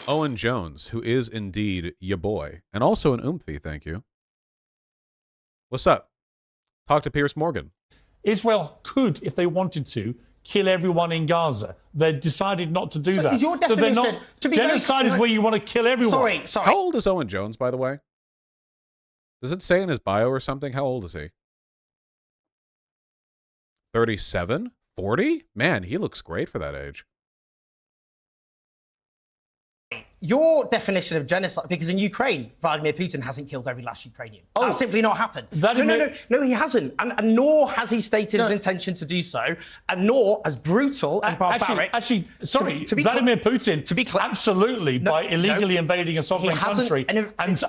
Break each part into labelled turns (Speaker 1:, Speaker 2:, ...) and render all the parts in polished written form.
Speaker 1: Owen Jones, who is indeed ya boy, and also an oomphy, thank you. What's up? Talk to Piers Morgan.
Speaker 2: Israel could, if they wanted to, kill everyone in Gaza. They decided not to do that.
Speaker 3: Is your definition,
Speaker 2: so they're not,
Speaker 3: to be
Speaker 2: genocide is where you want to kill everyone.
Speaker 3: Sorry.
Speaker 1: How old is Owen Jones, by the way? Does it say in his bio or something? How old is he? 37? 40? Man, he looks great for that age.
Speaker 3: Your definition of genocide, because in Ukraine, Vladimir Putin hasn't killed every last Ukrainian. That's simply not happened. No, he hasn't. And nor has he stated his intention to do so, and nor as brutal and barbaric.
Speaker 2: Vladimir Putin, absolutely, by illegally invading a sovereign country.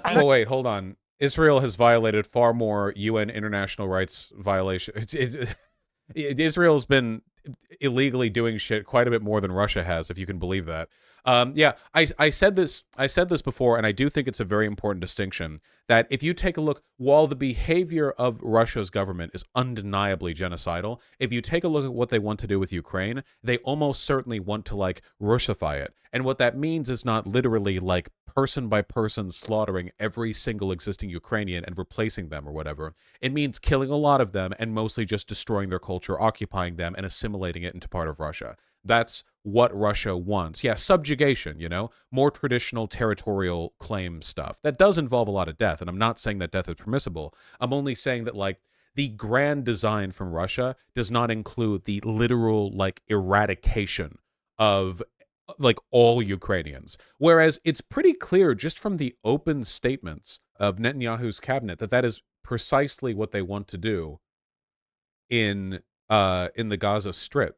Speaker 1: Oh, wait, hold on. Israel has violated far more UN international rights violations. Israel's been illegally doing shit quite a bit more than Russia has, if you can believe that. Yeah, I said this before, and I do think it's a very important distinction, that if you take a look, while the behavior of Russia's government is undeniably genocidal, if you take a look at what they want to do with Ukraine, they almost certainly want to, like, Russify it. And what that means is not literally, like, person by person slaughtering every single existing Ukrainian and replacing them or whatever. It means killing a lot of them and mostly just destroying their culture, occupying them, and assimilating it into part of Russia. That's what Russia wants. Yeah, subjugation, you know, more traditional territorial claim stuff. That does involve a lot of death, and I'm not saying that death is permissible. I'm only saying that, like, the grand design from Russia does not include the literal, like, eradication of, like, all Ukrainians. Whereas it's pretty clear just from the open statements of Netanyahu's cabinet that that is precisely what they want to do in the Gaza Strip.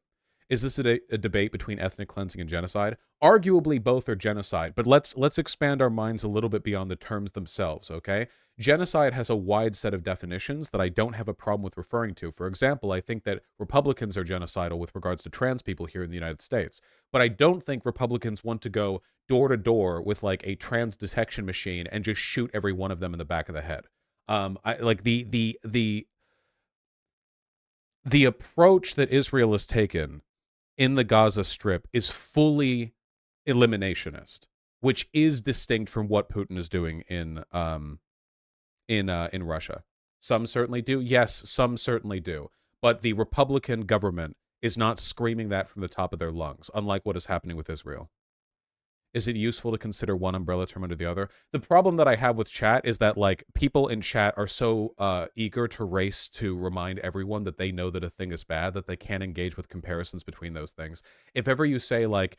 Speaker 1: Is this a debate between ethnic cleansing and genocide? Arguably, both are genocide, but let's expand our minds a little bit beyond the terms themselves, okay? Genocide has a wide set of definitions that I don't have a problem with referring to. For example, I think that Republicans are genocidal with regards to trans people here in the United States, but I don't think Republicans want to go door to door with, like, a trans detection machine and just shoot every one of them in the back of the head. The approach that Israel has taken in the Gaza Strip is fully eliminationist, which is distinct from what Putin is doing in Russia. Some certainly do. Yes, some certainly do. But the Republican government is not screaming that from the top of their lungs, unlike what is happening with Israel. Is it useful to consider one umbrella term under the other? The problem that I have with chat is that, like, people in chat are so eager to race to remind everyone that they know that a thing is bad that they can't engage with comparisons between those things. If ever you say, like,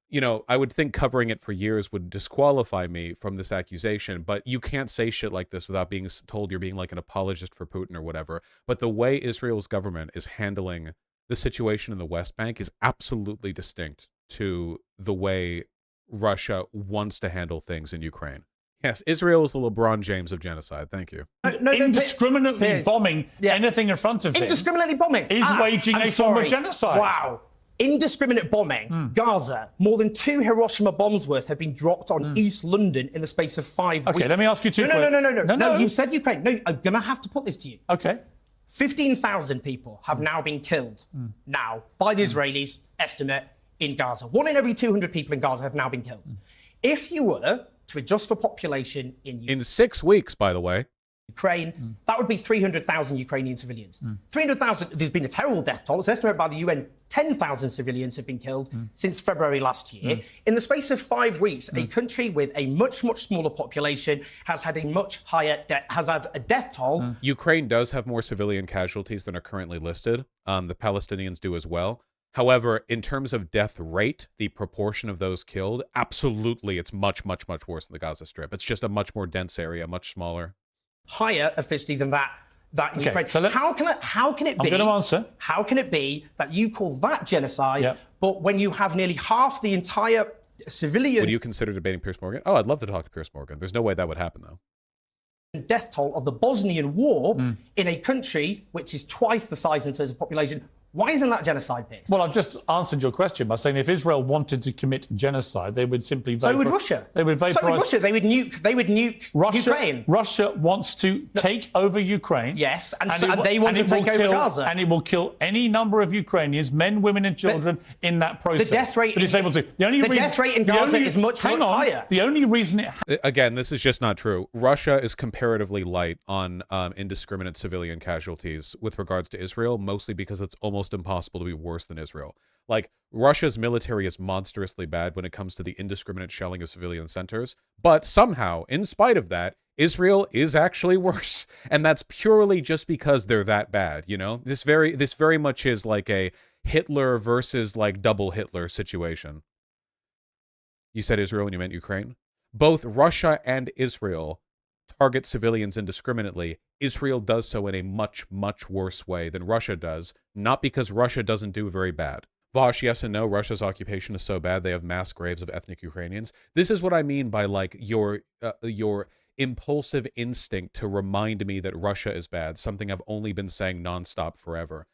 Speaker 1: you know, I would think covering it for years would disqualify me from this accusation, but you can't say shit like this without being told you're being, like, an apologist for Putin or whatever. But the way Israel's government is handling the situation in the West Bank is absolutely distinct to the way Russia wants to handle things in Ukraine. Yes, Israel is the LeBron James of genocide. Thank you.
Speaker 2: Indiscriminately bombing anything in front of him.
Speaker 3: Indiscriminately bombing.
Speaker 2: Is waging a form of genocide.
Speaker 3: Wow. Indiscriminate bombing. Gaza. More than 2 Hiroshima bombs worth have been dropped on East London in the space of 5 weeks.
Speaker 2: Okay, let me ask you two
Speaker 3: questions. No, you said Ukraine. No, I'm going to have to put this to you.
Speaker 2: Okay.
Speaker 3: 15,000 people have now been killed now by the Israelis, estimate, in Gaza. 1 in every 200 people in Gaza have now been killed. If you were to adjust for population in
Speaker 1: 6 weeks, by the way,
Speaker 3: Ukraine, that would be 300,000 Ukrainian civilians. 300,000, there's been a terrible death toll. It's estimated by the UN, 10,000 civilians have been killed since February last year. In the space of 5 weeks, a country with a much, much smaller population has had a much higher, has had a death toll.
Speaker 1: Ukraine does have more civilian casualties than are currently listed. The Palestinians do as well. However, in terms of death rate, the proportion of those killed, absolutely, it's much, much, much worse than the Gaza Strip. It's just a much more dense area, much smaller.
Speaker 3: Higher officially than that in Ukraine.
Speaker 2: So
Speaker 3: how can it be?
Speaker 2: I'm going to answer.
Speaker 3: How can it be that you call that genocide, but when you have nearly half the entire civilian...
Speaker 1: Would you consider debating Piers Morgan? Oh, I'd love to talk to Piers Morgan. There's no way that would happen, though.
Speaker 3: Death toll of the Bosnian War in a country which is twice the size in terms of population, Why isn't that genocide, Piers?
Speaker 2: Well, I've just answered your question by saying if Israel wanted to commit genocide, they would simply
Speaker 3: so would Russia.
Speaker 2: They would vaporize.
Speaker 3: So would Russia. They would nuke Ukraine.
Speaker 2: Russia wants to take over Ukraine.
Speaker 3: Yes, and they want to take over Gaza.
Speaker 2: And it will kill any number of Ukrainians, men, women, and children in that process.
Speaker 3: The death rate.
Speaker 2: That it's able to.
Speaker 3: The death rate in Gaza is much higher.
Speaker 2: The only reason
Speaker 1: Again, this is just not true. Russia is comparatively light on indiscriminate civilian casualties with regards to Israel, mostly because it's almost impossible to be worse than Israel. Like, Russia's military is monstrously bad when it comes to the indiscriminate shelling of civilian centers, but somehow, in spite of that, Israel is actually worse. And that's purely just because they're that bad, you know? This very much is like a Hitler versus, like, double Hitler situation. You said Israel and you meant Ukraine? Both Russia and Israel target civilians indiscriminately. Israel does so in a much, much worse way than Russia does, not because Russia doesn't do very bad. Vaush, yes and no, Russia's occupation is so bad they have mass graves of ethnic Ukrainians. This is what I mean by, like, your impulsive instinct to remind me that Russia is bad, something I've only been saying nonstop forever.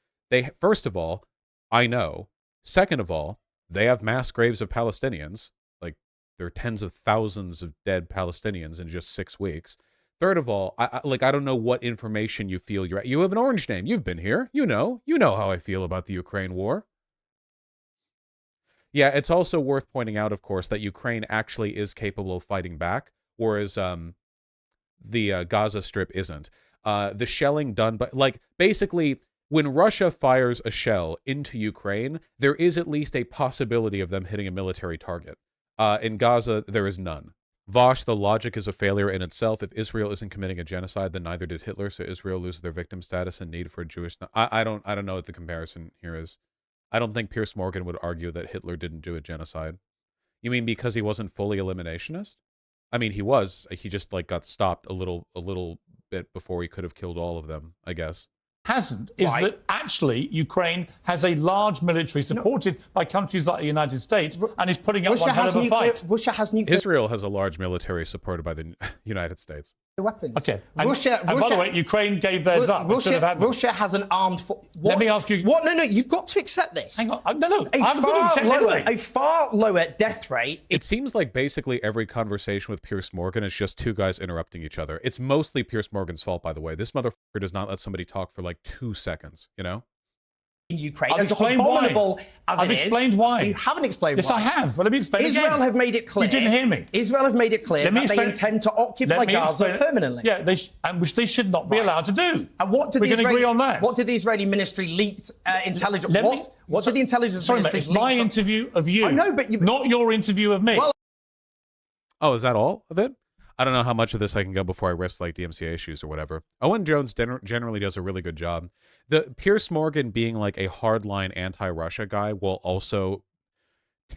Speaker 1: First of all, I know. Second of all, they have mass graves of Palestinians. Like, there are tens of thousands of dead Palestinians in just 6 weeks. Third of all, I don't know what information you feel you're at. You have an orange name. You've been here. You know how I feel about the Ukraine war. Yeah, it's also worth pointing out, of course, that Ukraine actually is capable of fighting back, whereas the Gaza Strip isn't. The shelling done by, like, basically, when Russia fires a shell into Ukraine, there is at least a possibility of them hitting a military target. In Gaza, there is none. Vaush, the logic is a failure in itself. If Israel isn't committing a genocide, then neither did Hitler, so Israel loses their victim status and need for a Jewish... I don't know what the comparison here is. I don't think Piers Morgan would argue that Hitler didn't do a genocide. You mean because he wasn't fully eliminationist? I mean, he was. He just, like, got stopped a little bit before he could have killed all of them, I guess.
Speaker 2: Hasn't is that actually Ukraine has a large military supported by countries like the United States and is putting up one hell of a fight.
Speaker 3: Russia has nuclear.
Speaker 1: Israel has a large military supported by the United States.
Speaker 3: Weapons.
Speaker 2: Okay. And by the way, Ukraine gave theirs up.
Speaker 3: Russia has an armed force.
Speaker 2: Let me ask you.
Speaker 3: What? No, you've got to accept this.
Speaker 2: Hang on. No. I'm going to accept it.
Speaker 3: A far lower death rate.
Speaker 1: It seems like basically every conversation with Piers Morgan is just two guys interrupting each other. It's mostly Piers Morgan's fault, by the way. This motherfucker does not let somebody talk for like 2 seconds, you know?
Speaker 3: In Ukraine.
Speaker 2: I've explained why.
Speaker 3: I've
Speaker 2: explained why.
Speaker 3: You haven't explained why.
Speaker 2: Yes, I have. Well, let me explain
Speaker 3: Israel
Speaker 2: again.
Speaker 3: have made it clear.
Speaker 2: You didn't hear me.
Speaker 3: Israel have made it clear that they intend to occupy Gaza permanently.
Speaker 2: Yeah, which they should not be allowed to do.
Speaker 3: And what did
Speaker 2: we can agree on that.
Speaker 3: What did the Israeli ministry leaked intelligence? What did the intelligence ministry
Speaker 2: it's my interview of you.
Speaker 3: I know, but
Speaker 2: not your interview of me.
Speaker 3: Well,
Speaker 1: oh, is that all of it? I don't know how much of this I can go before I risk, like, DMCA issues or whatever. Owen Jones generally does a really good job. The Piers Morgan being, like, a hardline anti-Russia guy while also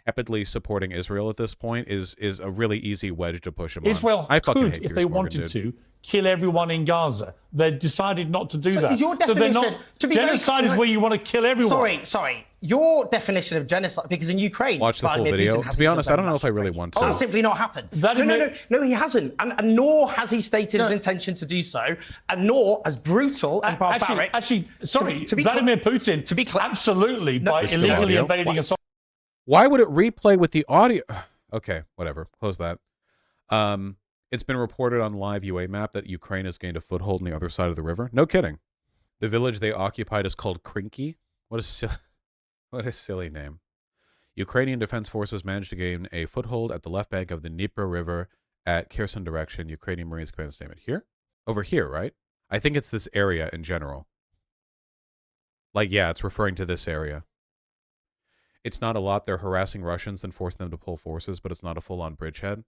Speaker 1: tepidly supporting Israel at this point is a really easy wedge to push him
Speaker 2: Israel
Speaker 1: on.
Speaker 2: could, if they wanted to, kill everyone in Gaza. They decided not to do that.
Speaker 3: Is your definition,
Speaker 2: genocide is where you want to kill everyone.
Speaker 3: Sorry. Your definition of genocide, because in Ukraine...
Speaker 1: Watch the full video. To be honest, I don't know if I really want to.
Speaker 3: Oh, it's simply not happened. No, he hasn't. And nor has he stated his intention to do so, and nor as brutal and barbaric...
Speaker 2: Vladimir Putin, absolutely, by illegally invading a...
Speaker 1: Why would it replay with the audio? Okay, whatever. Close that. It's been reported on live UA map that Ukraine has gained a foothold on the other side of the river. No kidding. The village they occupied is called Krinky. What a silly name. Ukrainian defense forces managed to gain a foothold at the left bank of the Dnieper River at Kherson direction. Ukrainian Marines command statement. Here? Over here, right? I think it's this area in general. Like, yeah, it's referring to this area. It's not a lot. They're harassing Russians and forcing them to pull forces, but it's not a full-on bridgehead.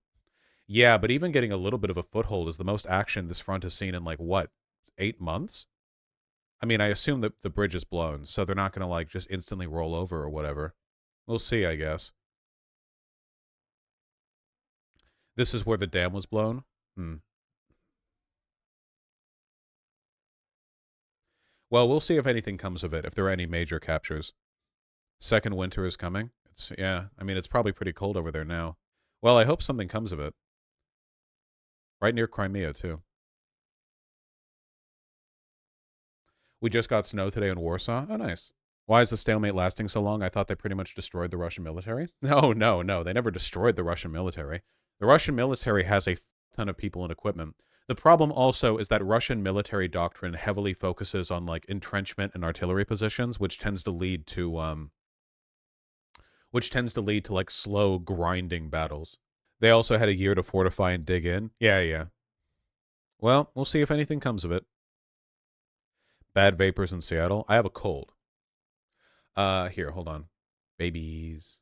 Speaker 1: Yeah, but even getting a little bit of a foothold is the most action this front has seen in, like, what, 8 months? I mean, I assume that the bridge is blown, so they're not going to, like, just instantly roll over or whatever. We'll see, I guess. This is where the dam was blown? Well, we'll see if anything comes of it, if there are any major captures. Second winter is coming. I mean, it's probably pretty cold over there now. Well, I hope something comes of it. Right near Crimea, too. We just got snow today in Warsaw. Oh, nice. Why is the stalemate lasting so long? I thought they pretty much destroyed the Russian military. No, no, no. They never destroyed the Russian military. The Russian military has a ton of people and equipment. The problem also is that Russian military doctrine heavily focuses on like entrenchment and artillery positions, which tends to lead to like slow grinding battles. They also had a year to fortify and dig in. Yeah, yeah. Well, we'll see if anything comes of it. Bad vapors in Seattle. I have a cold. Here, hold on. Babies.